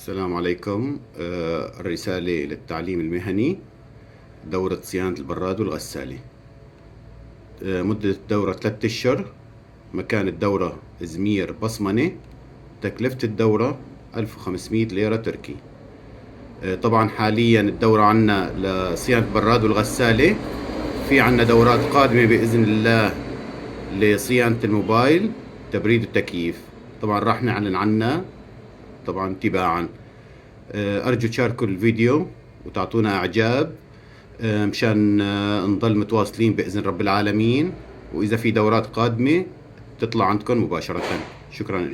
السلام عليكم. الرسالة للتعليم المهني، دورة صيانة البراد والغسالة. مدة الدورة 3 أشهر. مكان الدورة إزمير بصمنة. تكلفة الدورة 1500 ليرة تركي. طبعا حاليا الدورة عنا لصيانة البراد والغسالة. في عنا دورات قادمة بإذن الله لصيانة الموبايل، تبريد التكييف. طبعا راح نعلن عنها طبعا تباعا. أرجو تشاركوا الفيديو وتعطونا إعجاب مشان نضل متواصلين بإذن رب العالمين، وإذا في دورات قادمة تطلع عندكم مباشرة. شكرا لكم.